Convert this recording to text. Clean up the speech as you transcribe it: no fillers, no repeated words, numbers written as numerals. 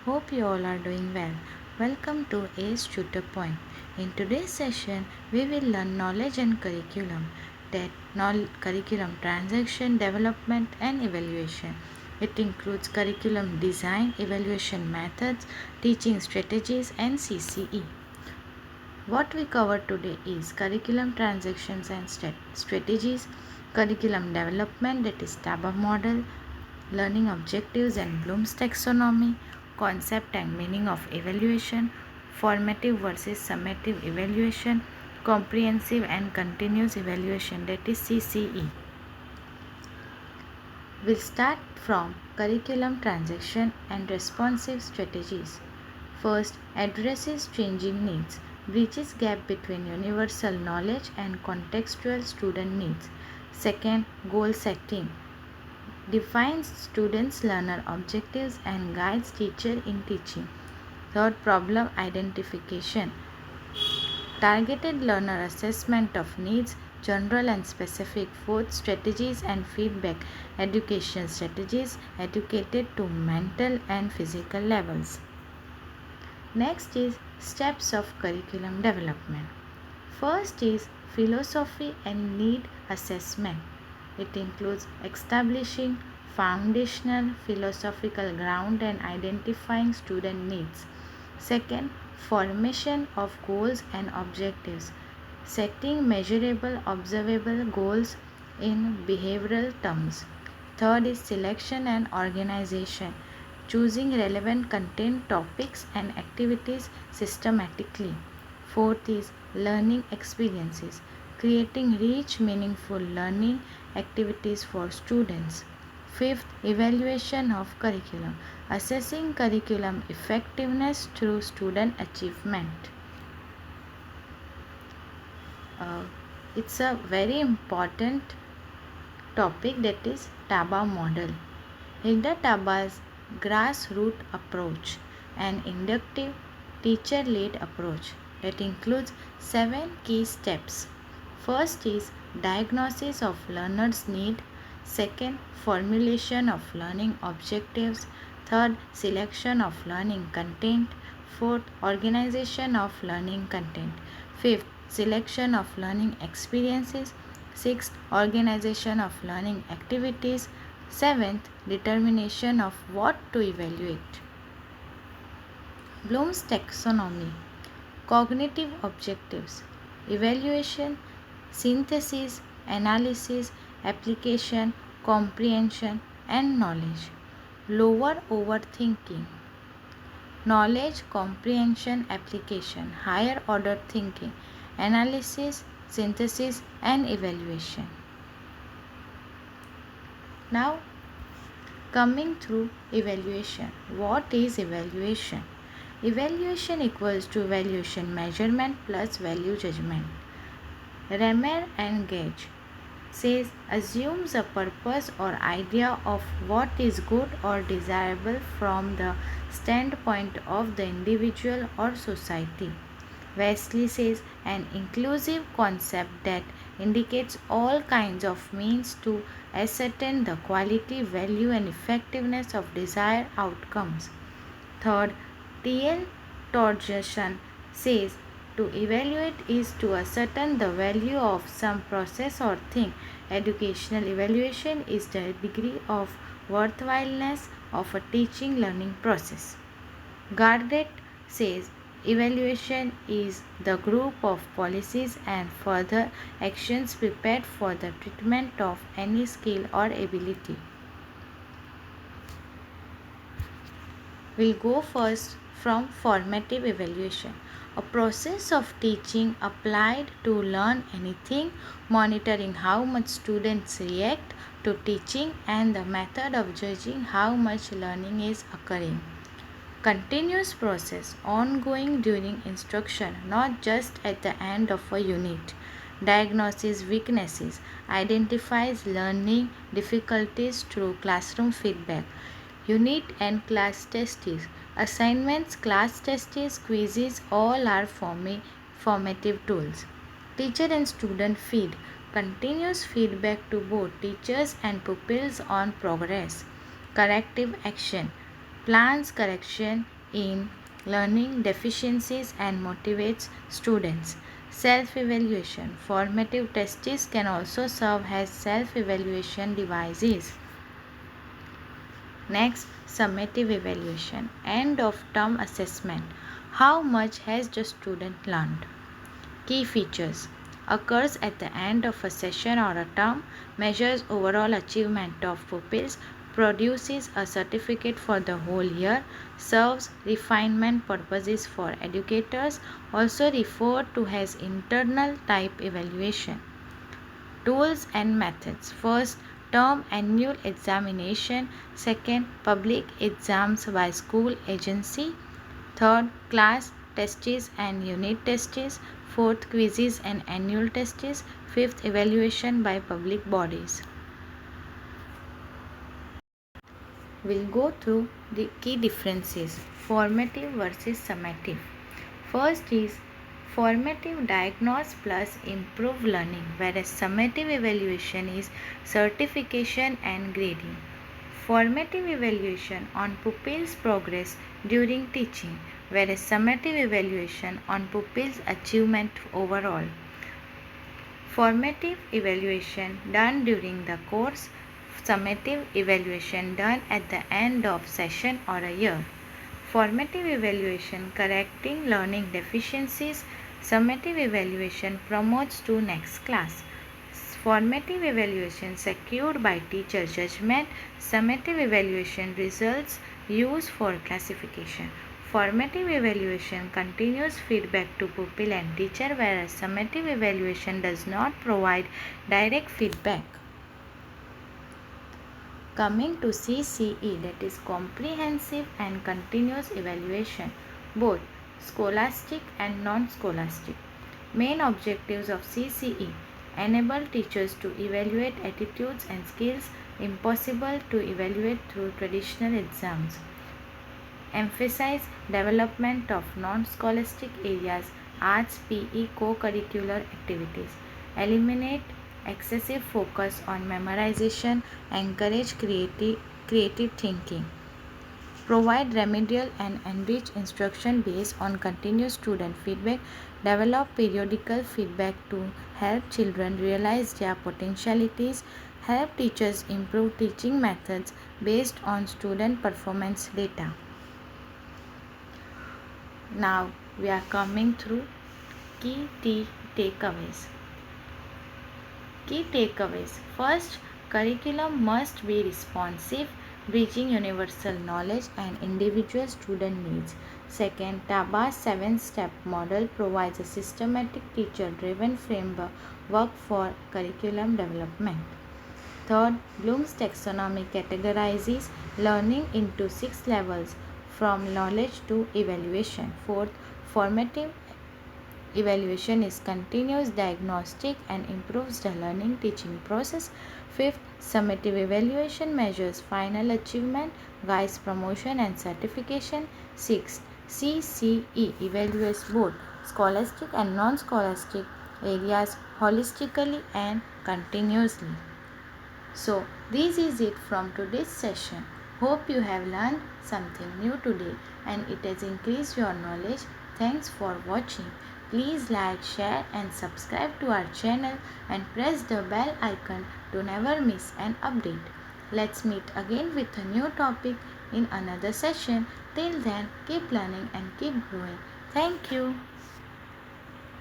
Hope you all are doing well. Welcome to Ace Tutor Point. In today's session, we will learn knowledge and curriculum, curriculum transaction, development, and evaluation. It includes curriculum design, evaluation methods, teaching strategies, and CCE. What we cover today is curriculum transactions and strategies, curriculum development, that is Taba model, learning objectives and Bloom's taxonomy, concept and meaning of evaluation, formative versus summative evaluation, comprehensive and continuous evaluation, that is CCE. We'll start from curriculum transaction and responsive strategies. First, addresses changing needs, bridges gap between universal knowledge and contextual student needs. Second, goal setting, defines students' learner objectives and guides teacher in teaching. Third, problem identification, targeted learner assessment of needs, general and specific. Fourth, strategies and feedback, education strategies educated to mental and physical levels. Next is steps of curriculum development. First is philosophy and need assessment. It includes establishing foundational philosophical ground and identifying student needs. Second, formation of goals and objectives, setting measurable, observable goals in behavioral terms. Third is selection and organization, choosing relevant content, topics, and activities systematically. Fourth is learning experiences, creating rich, meaningful learning activities for students. Fifth, evaluation of curriculum, assessing curriculum effectiveness through student achievement. Uh, it's a very important topic, that is Taba model. Hilda Taba's grassroots approach, an inductive teacher-led approach that includes 7 key steps. First is diagnosis of learner's need. Second, formulation of learning objectives. Third, selection of learning content. Fourth, organization of learning content. Fifth, selection of learning experiences. Sixth, organization of learning activities. Seventh, determination of what to evaluate. Bloom's taxonomy, cognitive objectives, evaluation, synthesis, analysis, application, comprehension, and knowledge. Lower overthinking, knowledge, comprehension, application, higher order thinking, analysis, synthesis, and evaluation. Now, coming through evaluation. What is evaluation? Evaluation equals to evaluation measurement plus value judgment. Remer and Gage says assumes a purpose or idea of what is good or desirable from the standpoint of the individual or society. Wesley says an inclusive concept that indicates all kinds of means to ascertain the quality, value, and effectiveness of desired outcomes. Third, D.El.Ed Students says to evaluate is to ascertain the value of some process or thing. Educational evaluation is the degree of worthwhileness of a teaching learning process. Garrett says evaluation is the group of policies and further actions prepared for the treatment of any skill or ability. We'll go first from formative evaluation, a process of teaching applied to learn anything, monitoring how much students react to teaching and the method of judging how much learning is occurring. Continuous process, ongoing during instruction, not just at the end of a unit. Diagnoses weaknesses, identifies learning difficulties through classroom feedback. Unit and class tests, assignments, class tests, quizzes, all are formative tools. Teacher and student feed, continuous feedback to both teachers and pupils on progress. Corrective action, plans correction in learning deficiencies and motivates students. Self-evaluation. Formative tests can also serve as self-evaluation devices. Next, summative evaluation. End of term assessment. How much has the student learned? Key features. Occurs at the end of a session or a term, measures overall achievement of pupils, produces a certificate for the whole year, serves refinement purposes for educators, also referred to as internal type evaluation. Tools and methods. First, term annual examination. Second, public exams by school agency. Third, class tests and unit tests. Fourth, quizzes and annual tests. Fifth, evaluation by public bodies. We'll go through the key differences. Formative versus summative. First is formative diagnose plus improve learning, whereas summative evaluation is certification and grading. Formative evaluation on pupils' progress during teaching, whereas summative evaluation on pupils' achievement overall. Formative evaluation done during the course, summative evaluation done at the end of session or a year. Formative evaluation correcting learning deficiencies, summative evaluation promotes to next class. Formative evaluation secured by teacher judgment, summative evaluation results used for classification. Formative evaluation continues feedback to pupil and teacher, whereas summative evaluation does not provide direct feedback. Coming to CCE, that is comprehensive and continuous evaluation, both scholastic and non-scholastic. Main objectives of CCE: enable teachers to evaluate attitudes and skills impossible to evaluate through traditional exams. Emphasize development of non-scholastic areas, arts, PE, co-curricular activities. Eliminate excessive focus on memorization, encourage creative thinking. Provide remedial and enrich instruction based on continuous student feedback. Develop periodical feedback to help children realize their potentialities. Help teachers improve teaching methods based on student performance data. Now we are coming through key takeaways. Key takeaways. First, curriculum must be responsive, bridging universal knowledge and individual student needs. Second, Taba's 7-step model provides a systematic teacher-driven framework for curriculum development. Third, Bloom's taxonomy categorizes learning into 6 levels from knowledge to evaluation. Fourth, formative evaluation is continuous diagnostic and improves the learning teaching process. Fifth, summative evaluation measures final achievement, guides promotion and certification. Sixth, CCE evaluates both scholastic and non-scholastic areas holistically and continuously. So, this is it from today's session. Hope you have learned something new today and it has increased your knowledge. Thanks for watching. Please like, share and subscribe to our channel and press the bell icon to never miss an update. Let's meet again with a new topic in another session. Till then, keep learning and keep growing. Thank you.